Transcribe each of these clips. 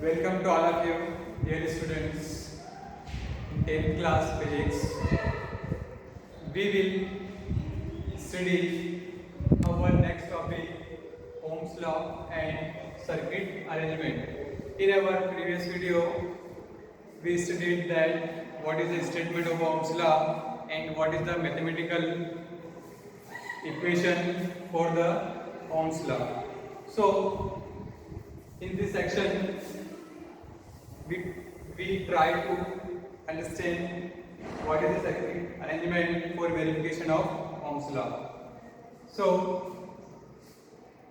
Welcome to all of you, dear students in 10th class physics. We will study our next topic, Ohm's law and circuit arrangement. In our previous video, we studied that what is the statement of Ohm's law and what is the mathematical equation for the Ohm's law. So, in this section, we try to understand what is the circuit arrangement for verification of Ohm's law. So,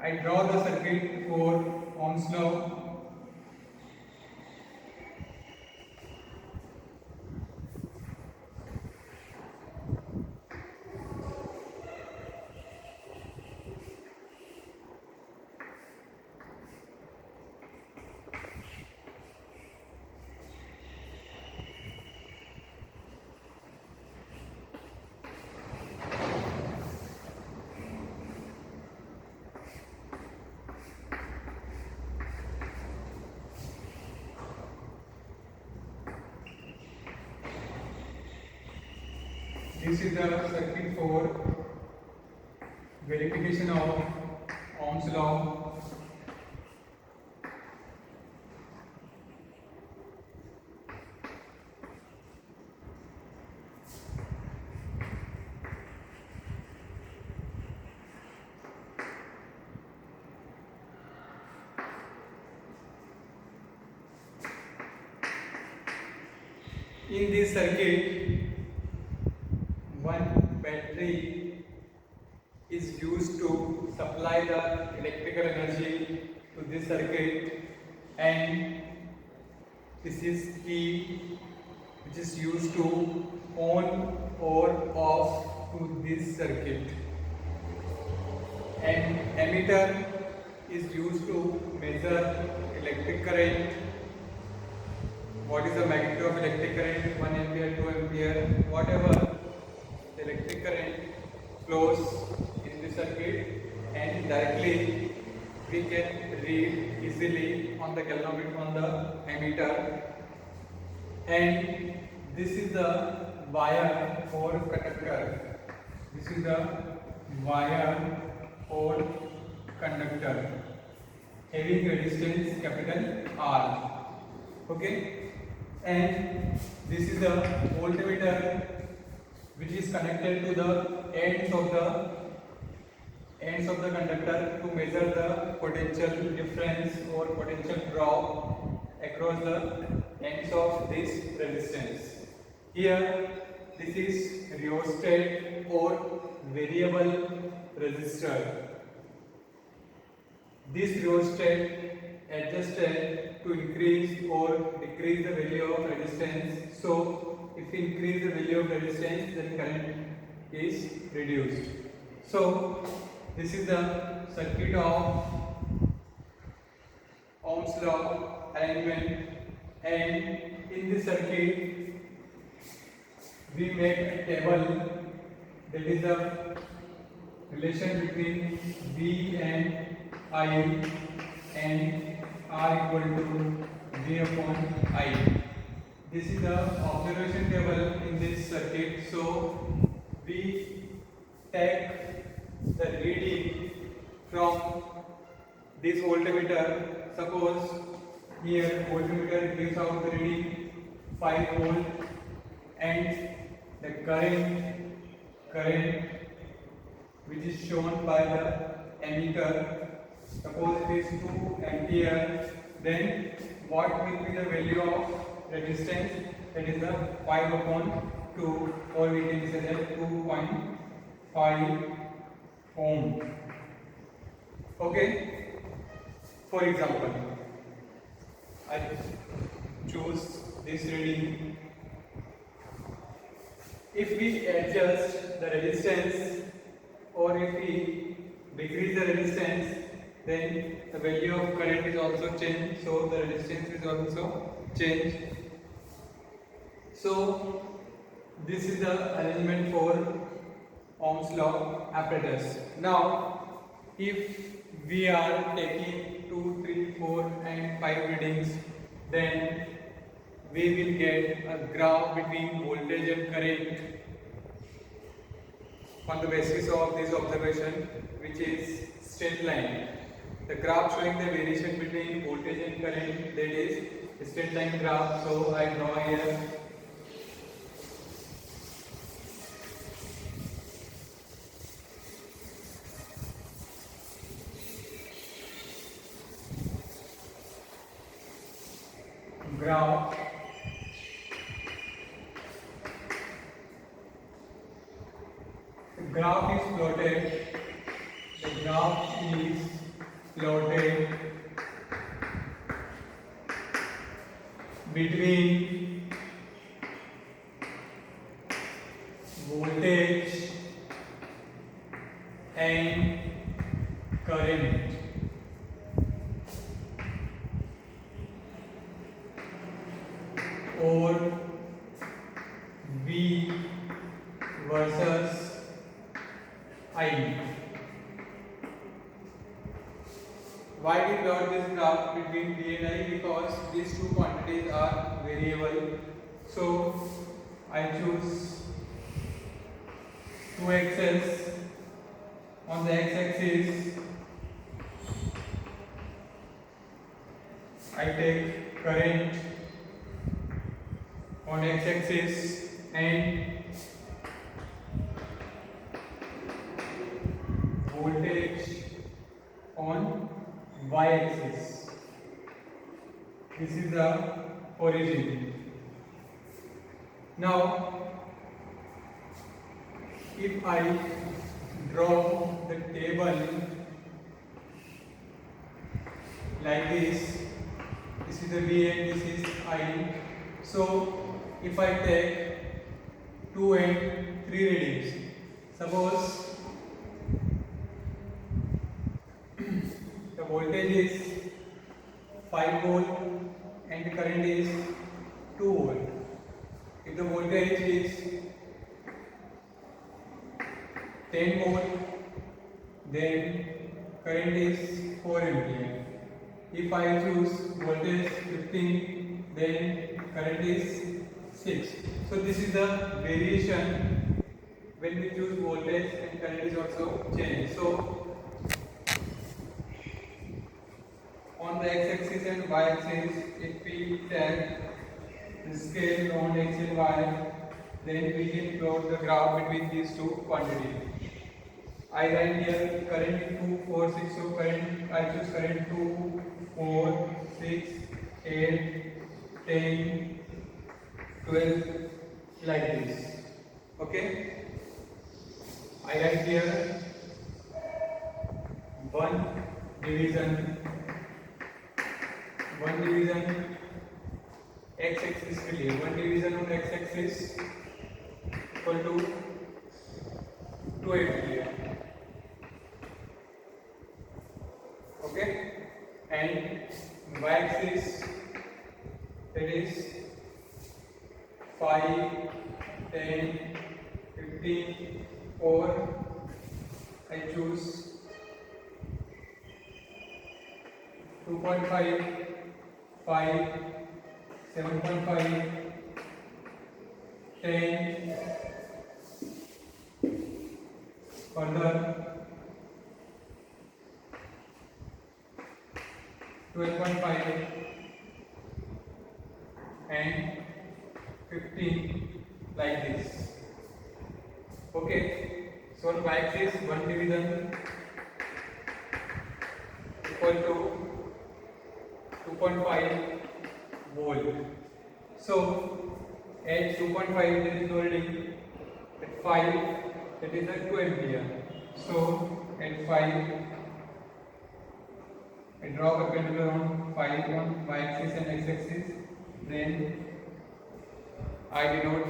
I draw the circuit for Ohm's law. This is the circuit for verification of Ohm's law. In this circuit, one battery is used to supply the electrical energy to this circuit, and this is key which is used to on or off to this circuit, and ammeter is used to measure electric current. What is the magnitude of electric current? 1 ampere, 2 ampere, whatever electric current flows in the circuit, and directly we can read easily on the galvanometer on the ammeter. And this is the wire for conductor. This is the wire for conductor having resistance capital R. Okay, and this is the voltmeter which is connected to the ends of the conductor to measure the potential difference or potential drop across the ends of this resistance. Here, this is rheostat or variable resistor. This rheostat adjusted to increase or decrease the value of resistance. So, if we increase the value of resistance, then current is reduced. So, this is the circuit of Ohm's law arrangement, and in this circuit, we make a table that is the relation between V and I, and R equal to V upon I. This is the observation table in this circuit. So we take the reading from this voltmeter. Suppose here voltmeter gives out the reading 5 volt, and the current which is shown by the ammeter, suppose it is 2 ampere, then what will be the value of resistance? That is the 5 upon 2, or we can say that 2.5 ohm. Okay, for example, I choose this reading. If we adjust the resistance or if we decrease the resistance, then the value of current is also changed, so the resistance is also changed. So this is the arrangement for Ohm's law apparatus. Now, if we are taking 2, 3, 4 and 5 readings then we will get a graph between voltage and current on the basis of this observation, which is straight line. The graph showing the variation between voltage and current, that is straight line graph. So I draw here graph. The graph is plotted. The graph is plotted between voltage and current. Or V versus I. Why we plot this graph between V and I? Because these two quantities are variable. So I choose two axes. On the x-axis, I take current on x-axis and voltage on y-axis. This is the origin. Now, if I draw the table like this is the V and this is I. So, if I take 2 and 3 readings, suppose the voltage is 5 volt and the current is 2 volt. If the voltage is 10 volt, then current is 4 ampere. If I choose voltage 15, then current is 6. So this is the variation when we choose voltage, and current is also changed. So on the x-axis and y-axis, if we take the scale on x and y, then we can plot the graph between these two quantities. I write here current 2, 4, 6. So current, I choose current 2, 4, 6, 8, 10, 12, like this. Okay? I write here 1 division x-axis के लिए 1 division on x-axis equal to 2 ampere. Okay, and y-axis, that is 5, 10, 15, or I choose 2.5, 5, 7.5, 10, further 12.5 and 15, like this. Okay, so on y-axis 1 division equal to 2.5 volt. So at 2.5 there is no reading. At 5, that is at 2 ampere. So at 5, I draw perpendicular on 5 on y-axis and x-axis. Then I denote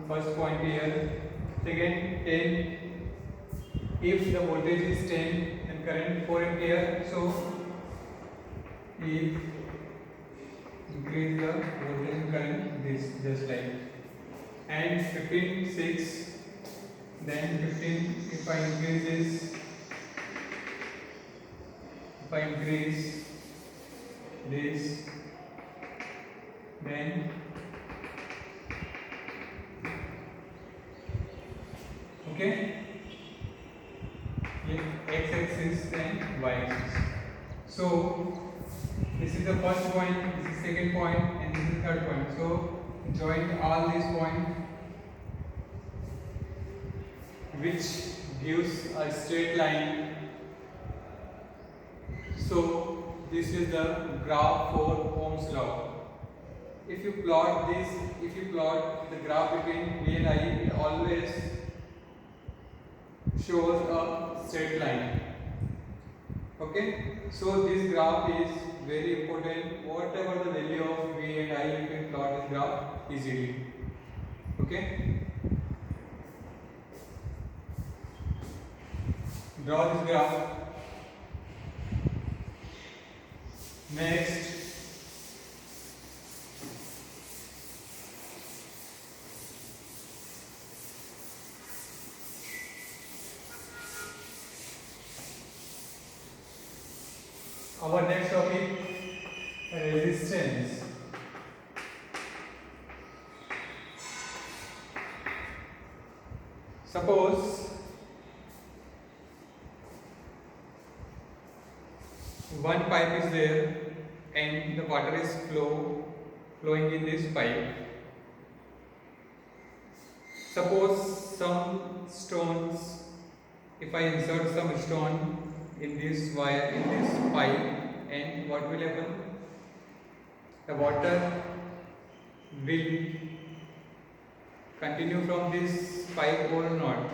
first point here. Second, 10. If the voltage is 10, then current 4 ampere. So if increase the voltage and current, this just like. And 15, 6. Then 15, if I increase this, if I increase this, then okay, x-axis and y-axis. So this is the first point, this is second point, and this is third point. So join all these points, which gives a straight line. So this is the graph for Ohm's law. If you plot this, if you plot the graph between V and I, it always shows a straight line. Okay, so this graph is very important. Whatever the value of V and I, you can plot this graph easily. Okay, draw this graph. Next, our next topic, resistance. Suppose one pipe is there and the water is flowing in this pipe. Suppose some stones, if I insert some stone in this wire, in this pipe, and what will happen? The water will continue from this pipe or not?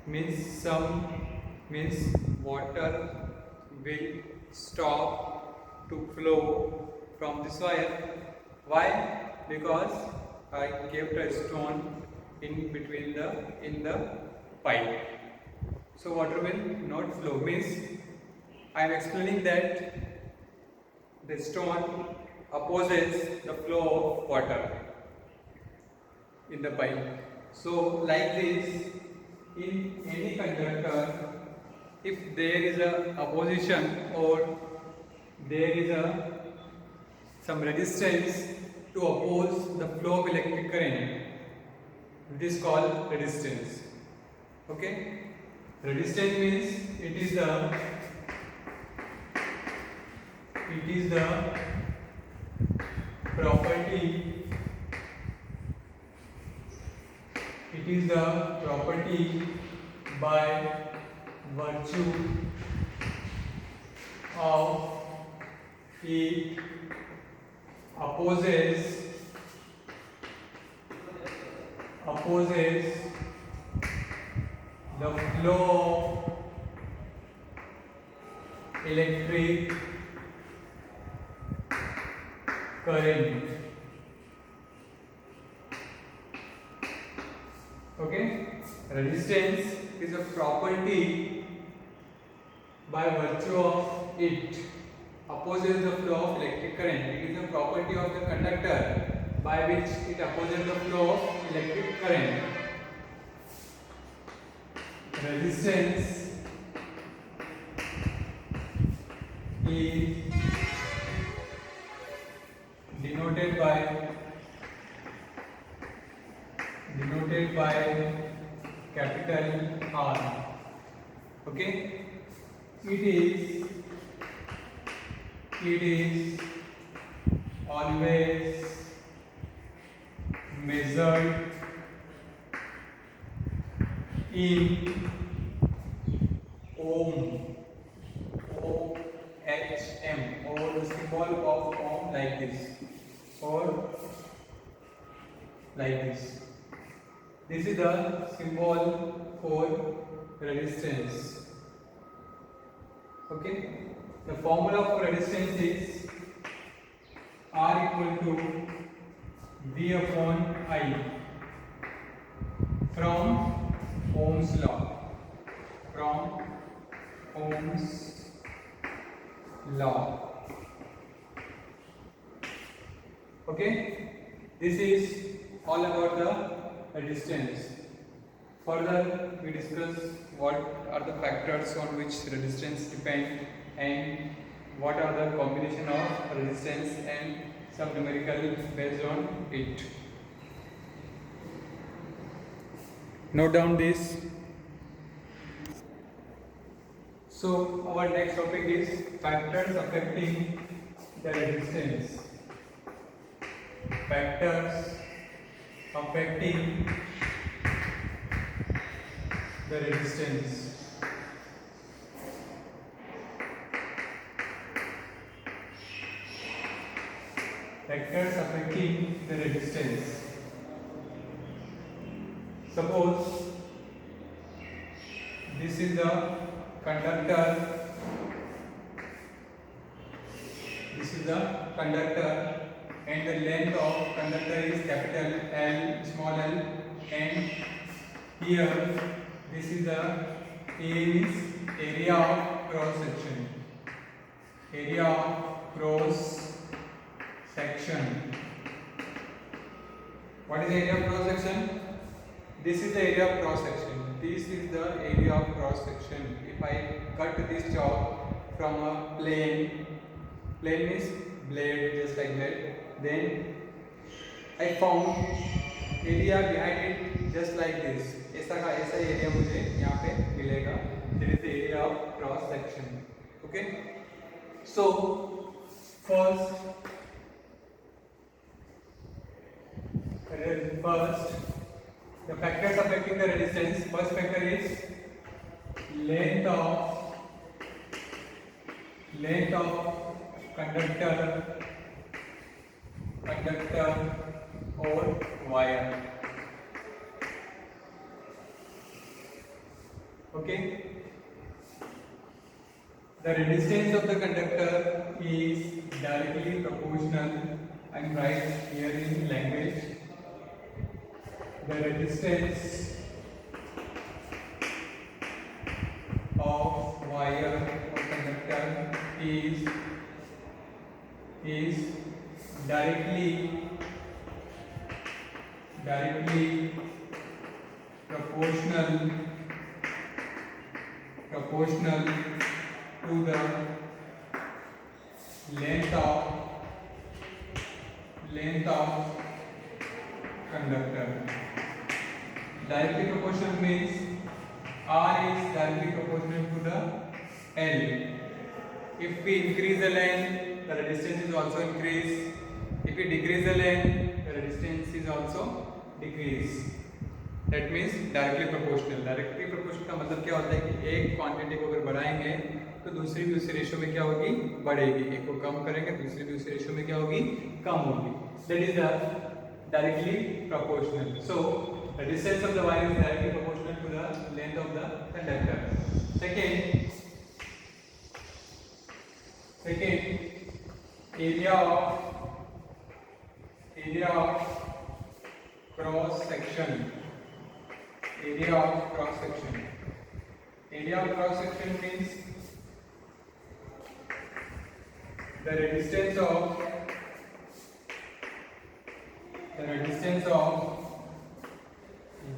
Means water will stop to flow from this wire. Why? Because I kept a stone in between the pipe. So water will not flow. Means I am explaining that the stone opposes the flow of water in the pipe. So like this, in any conductor, if there is a opposition or there is some resistance to oppose the flow of electric current, it is called resistance. Okay, resistance means it is the property, by virtue of it opposes the flow of electric current. Okay, resistance is a property by virtue of it opposes the flow of electric current. It is a property of the conductor by which it opposes the flow of electric current. Resistance is denoted by capital R. Okay, it is always measured in ohm, OHM, or the symbol of ohm like this, or like this. This is the symbol for resistance. Okay, the formula for resistance is R equal to V upon I from Ohm's law. Okay, this is all about the resistance. Further, we discuss what are the factors on which resistance depend and what are the combination of resistance and some numerical based on it. Note down this. So our next topic is factors affecting the resistance. Factors affecting the resistance. Factors affecting the resistance. Suppose this is the conductor. This is the conductor, and the length of conductor is capital L, small l, and here this is the area of cross section. Area of cross section. What is the area of cross section? This is the area of cross section. This is the area of cross section. If I cut this chalk from a plane means blade, just like that, then I found area behind it just like this. ऐसा area मुझे यहाँ पे मिलेगा. That is the area of cross section. Okay. So first the factors affecting the resistance. First factor is length of conductor or wire. Okay. The resistance of the conductor is directly proportional. I'm right here in language. The resistance of wire or conductor is directly proportional to the length of conductor. Directly proportional means R is directly proportional to the L. If we increase the length, the resistance is also increase. If we decrease the length, the resistance is also decrease. That means directly proportional. Directly proportional का मतलब क्या होता है कि एक quantity को अगर बढ़ाएंगे तो दूसरी भी उसी रेशियो में क्या होगी, बढ़ेगी. एक को कम करेंगे दूसरी भी उसी रेशियो में क्या होगी, कम होगी. That is the directly proportional. So the distance of the wire is directly proportional to the length of the conductor. Second, area of cross section. Area of cross section. Area of cross section means the resistance of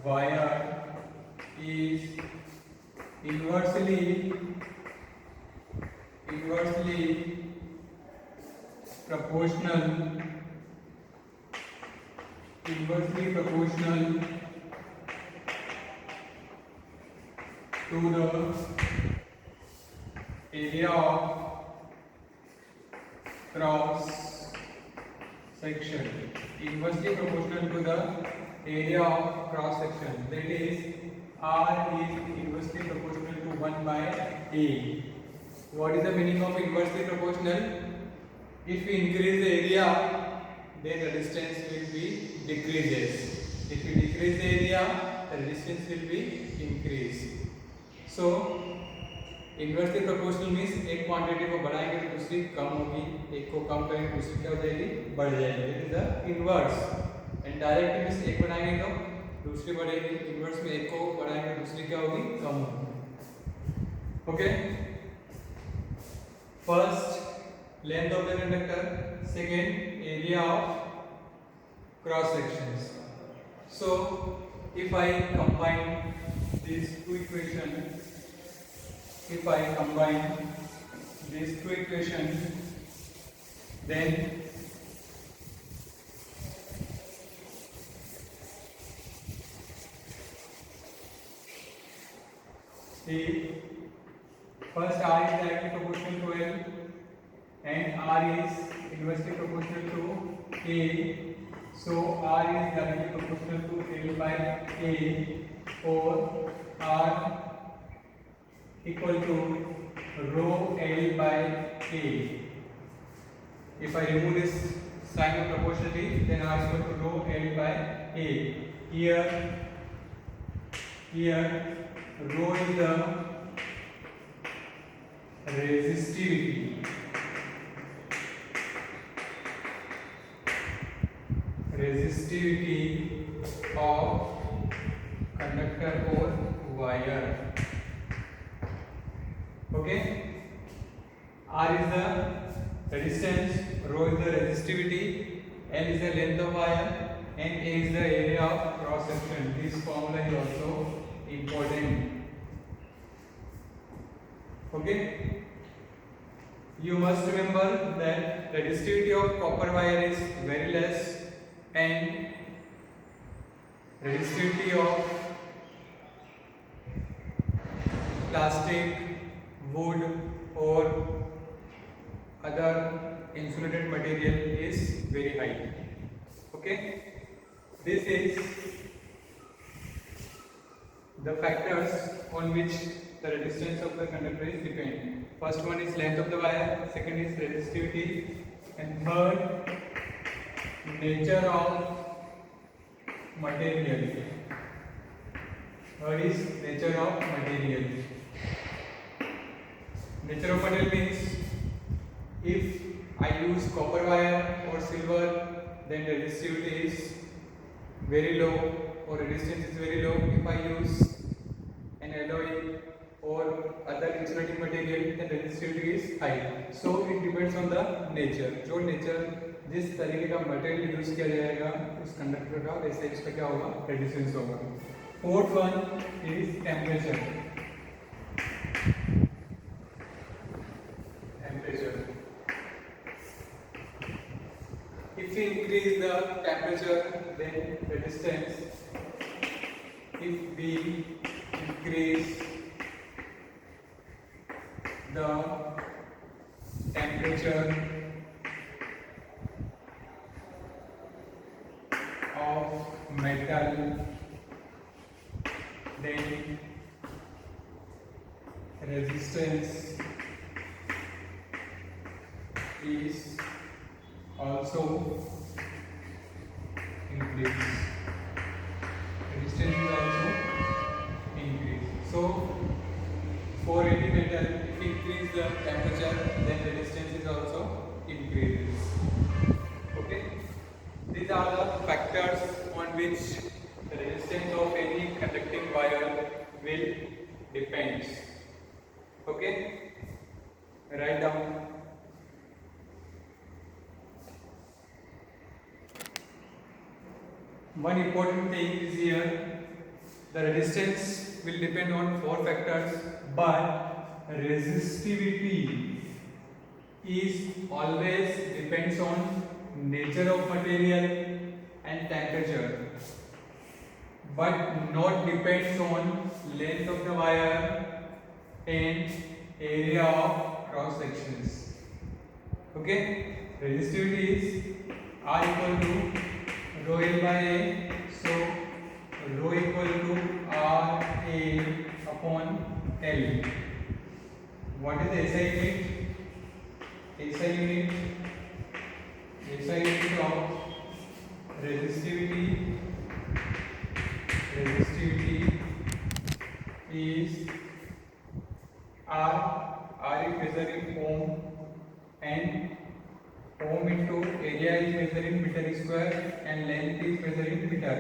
wire is inversely proportional to the area of cross section. Inversely proportional to the area of cross section. That is, R is inversely proportional to 1 by A. What is the meaning of inversely proportional? If we increase the area, then the distance will be decreases. If we decrease the area, the resistance will be increased. So inversely proportional means एक quantity को बढ़ाएंगे तो दूसरी कम होगी, एक को कम करेंगे तो दूसरी क्या हो जाएगी, बढ़ जाएगी. It is the inverse. And direct means एक बढ़ाएंगे तो दूसरी बढ़ेगी. इनवर्स में एक को बढ़ाएंगे तो दूसरी क्या होगी, कम होगी. Okay. First length of the conductor, second area of cross sections. So if I combine these two equations, if I combine these two equations, then and R is inversely proportional to A. So R is directly proportional to L by A, or R equal to rho L by A. If I remove this sign of proportionality, then R is equal to rho L by A. Here rho is the resistivity of conductor or wire. Okay, R is the resistance, rho is the resistivity, L is the length of wire, and A is the area of cross section. This formula is also important. Okay, you must remember that the resistivity of copper wire is very less and resistivity of plastic, wood or other insulated material is very high. Okay, this is the factors on which the resistance of the conductor is depend. First one is length of the wire, second is resistivity, and third, nature of material. Third is nature of material. Nature of material means if I use copper wire or silver, then the resistivity is very low or resistance is very low. If I use an alloy or other insulating material, then resistivity is high. So it depends on the nature. जो nature जिस तरीके का material use किया जाएगा उस conductor का, वैसे इसका क्या होगा, रेजिस्टेंस होगा. Fourth one is temperature. If we increase the temperature, then resistance. If we increase the temperature of metal, then resistance is also increase. Resistance is also increase. So for any metal, if we increase the temperature, then the resistance is also increases. Okay, these are the factors on which the resistance of any conducting wire will depends. Okay, write down. One important thing is here, the resistance will depend on four factors, but resistivity is always depends on nature of material and temperature, but not depends on length of the wire and area of cross sections. Okay, resistivity is R equal to rho L by A, so rho equal to R A upon L. What is the SI unit? SI unit of resistivity is R is measured in ohm, and ohm into area is measured in meter square, and length is measured in meter.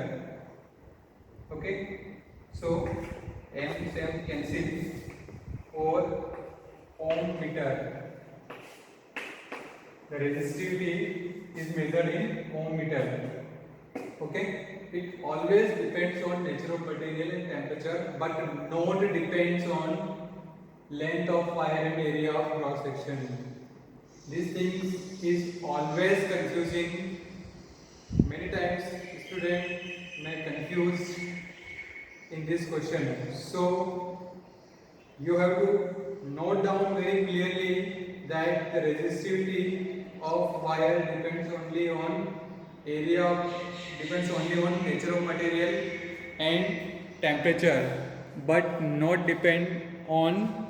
Okay, so m cancel or ohm meter. The resistivity is measured in ohm meter. Okay, it always depends on nature of material and temperature, but not depends on length of wire and area of cross section. This thing is always confusing. Many times students may confuse in this question. So you have to note down very clearly that the resistivity of wire depends only on nature of material and temperature, but not depend on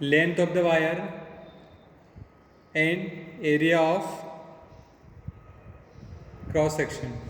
length of the wire and area of cross section.